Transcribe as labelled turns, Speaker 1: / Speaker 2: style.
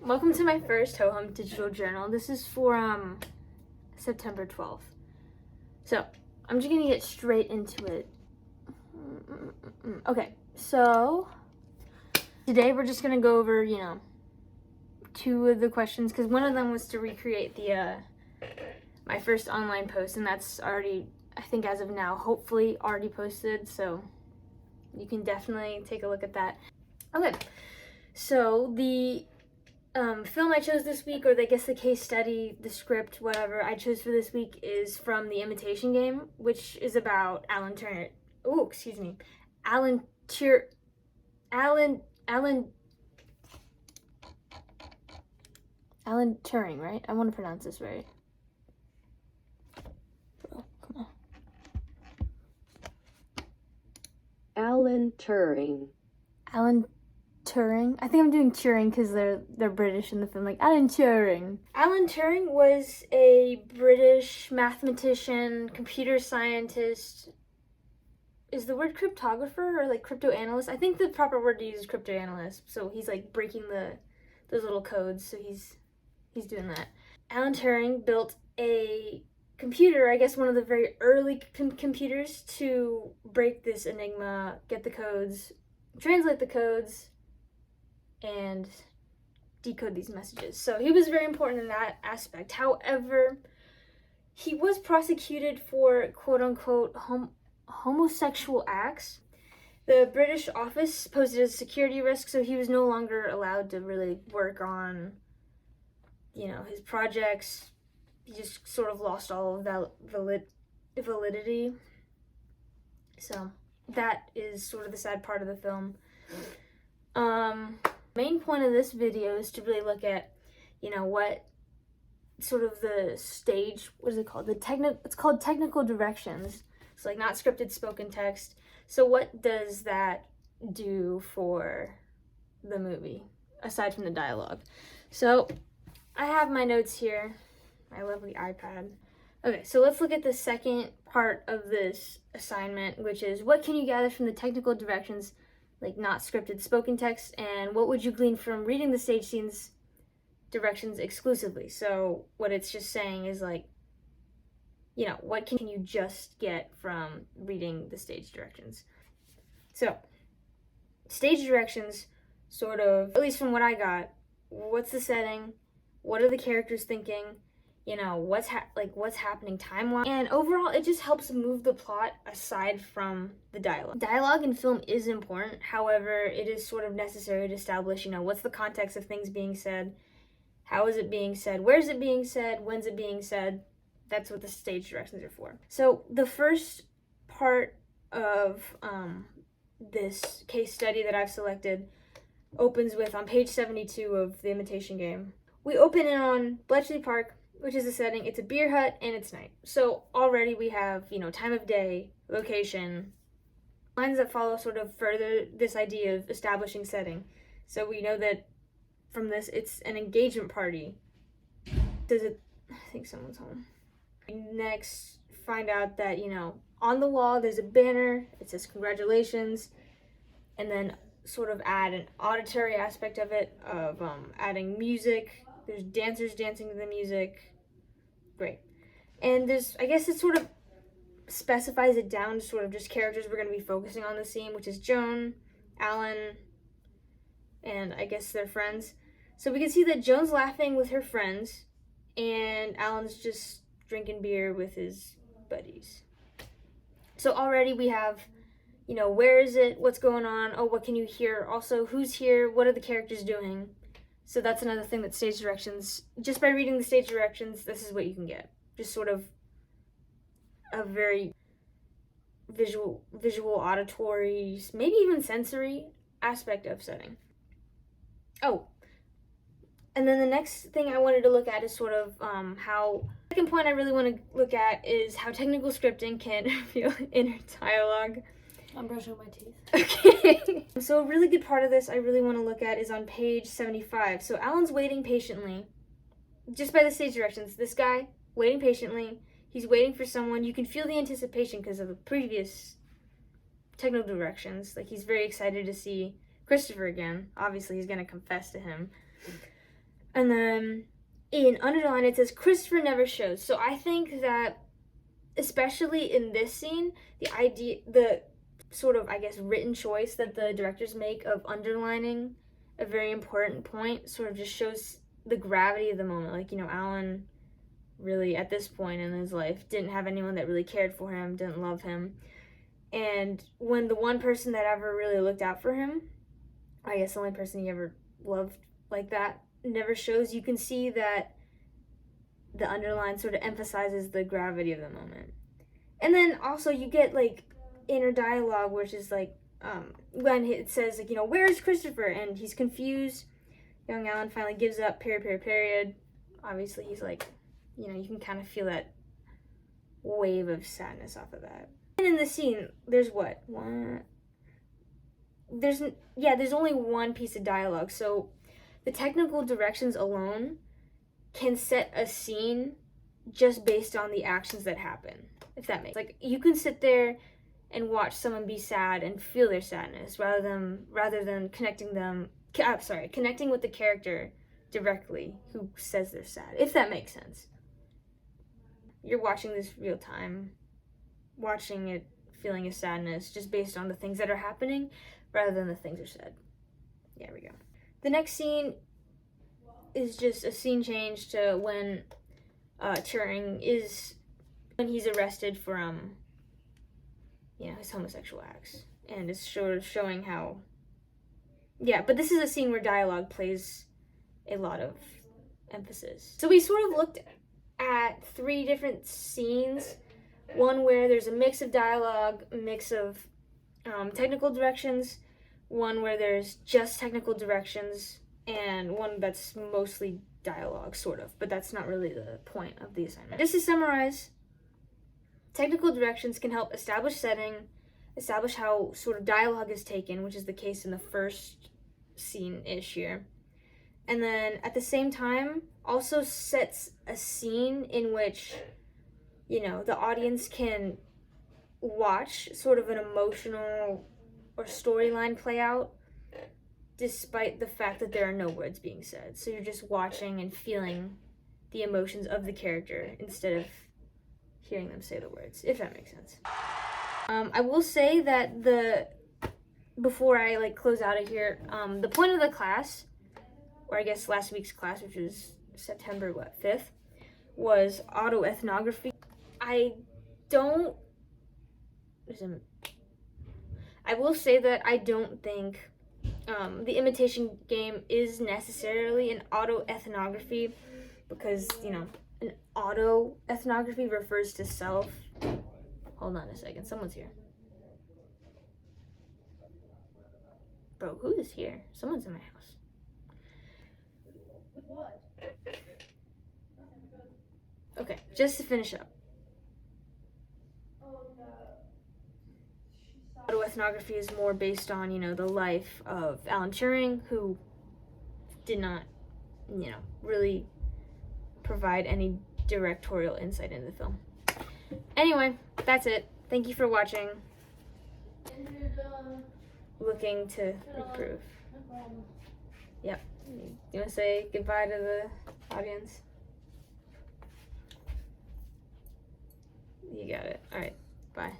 Speaker 1: Welcome to my first Ho Hum digital journal. This is for September 12th. So, I'm just gonna get straight into it. Okay, so today we're just gonna go over, two of the questions, because one of them was to recreate the my first online post, and that's already, I think as of now, hopefully already posted, so you can definitely take a look at that. Okay, so the film I chose this week, or I guess the case study, the script, whatever I chose for this week, is from The Imitation Game, which is about Alan Turing, right? I want to pronounce this right. Bro, come on.
Speaker 2: Alan Turing.
Speaker 1: Alan Turing. I think I'm doing Turing because they're British in the film, like Alan Turing. Alan Turing was a British mathematician, computer scientist. Is the word cryptographer or like crypto analyst? I think the proper word to use is crypto analyst. So he's like breaking those little codes. So he's doing that. Alan Turing built a computer, I guess one of the very early computers, to break this enigma, get the codes, translate the codes, and decode these messages. So he was very important in that aspect. However, he was prosecuted for quote unquote homosexual acts. The British office posed it as a security risk, so he was no longer allowed to really work on, his projects. He just sort of lost all of that validity. So that is sort of the sad part of the film. Main point of this video is to really look at, what sort of the stage, what is it called? It's called technical directions. It's like not scripted spoken text. So what does that do for the movie, aside from the dialogue? So I have my notes here, my lovely iPad. Okay, so let's look at the second part of this assignment, which is what can you gather from the technical directions, like not scripted spoken text, and what would you glean from reading the stage scenes directions exclusively? So what it's just saying is like, what can you just get from reading the stage directions? So stage directions sort of, at least from what I got, what's the setting? What are the characters thinking? What's happening time-wise? And overall, it just helps move the plot aside from the dialogue. Dialogue in film is important. However, it is sort of necessary to establish, what's the context of things being said? How is it being said? Where is it being said? When's it being said? That's what the stage directions are for. So the first part of this case study that I've selected opens with, on page 72 of The Imitation Game, we open in on Bletchley Park, which is the setting. It's a beer hut and it's night. So already we have, time of day, location. Lines that follow sort of further this idea of establishing setting. So we know that from this, it's an engagement party. I think someone's home. We next find out that, on the wall there's a banner. It says congratulations. And then sort of add an auditory aspect of it, of adding music. There's dancers dancing to the music. Great. And there's, I guess it sort of specifies it down to sort of just characters we're going to be focusing on the scene, which is Joan, Alan, and I guess their friends. So we can see that Joan's laughing with her friends, and Alan's just drinking beer with his buddies. So already we have, where is it? What's going on? Oh, what can you hear? Also, who's here? What are the characters doing? So that's another thing that stage directions, just by reading the stage directions, this is what you can get. Just sort of a very visual, auditory, maybe even sensory aspect of setting. Oh, and then the next thing I wanted to look at is sort of how, the second point I really want to look at is how technical scripting can reveal inner dialogue.
Speaker 3: I'm brushing my teeth.
Speaker 1: Okay. So a really good part of this I really want to look at is on page 75. So Alan's waiting patiently, just by the stage directions. This guy, waiting patiently. He's waiting for someone. You can feel the anticipation because of the previous technical directions. Like, he's very excited to see Christopher again. Obviously, he's going to confess to him. And then in underline it says Christopher never shows. So I think that especially in this scene, the sort of, I guess, written choice that the directors make of underlining a very important point sort of just shows the gravity of the moment. Like, Alan really, at this point in his life, didn't have anyone that really cared for him, didn't love him. And when the one person that ever really looked out for him, I guess the only person he ever loved like that, never shows, you can see that the underline sort of emphasizes the gravity of the moment. And then also you get like inner dialogue, which is like when it says like, where is Christopher? And he's confused. Young Alan finally gives up, period. Obviously he's like, you can kind of feel that wave of sadness off of that. And in the scene, there's what? There's only one piece of dialogue. So the technical directions alone can set a scene just based on the actions that happen, if that makes sense. Like, you can sit there and watch someone be sad and feel their sadness rather than connecting with the character directly who says they're sad, if that makes sense. You're watching this real time, watching it, feeling a sadness just based on the things that are happening rather than the things that are said. Yeah, there we go. The next scene is just a scene change to when Turing when he's arrested for his homosexual acts, and it's sort of showing how, but this is a scene where dialogue plays a lot of emphasis. So we sort of looked at 3 different scenes, one where there's a mix of dialogue, a mix of technical directions, one where there's just technical directions, and one that's mostly dialogue, sort of, but that's not really the point of the assignment. Just to summarize, technical directions can help establish setting, establish how sort of dialogue is taken, which is the case in the first scene-ish here, and then at the same time also sets a scene in which, the audience can watch sort of an emotional or storyline play out despite the fact that there are no words being said. So you're just watching and feeling the emotions of the character instead of hearing them say the words, if that makes sense. I will say that before I close out of here, the point of the class, or I guess last week's class, which was September 5th, was autoethnography. I will say that I don't think The Imitation Game is necessarily an autoethnography, because, an autoethnography refers to self. Hold on a second, someone's here. Bro, who is here? Someone's in my house. What? Okay, just to finish up. Autoethnography is more based on, the life of Alan Turing, who did not, really provide any directorial insight into the film. Anyway, that's it. Thank you for watching. Looking to improve. Yep. You want to say goodbye to the audience? You got it. All right. Bye.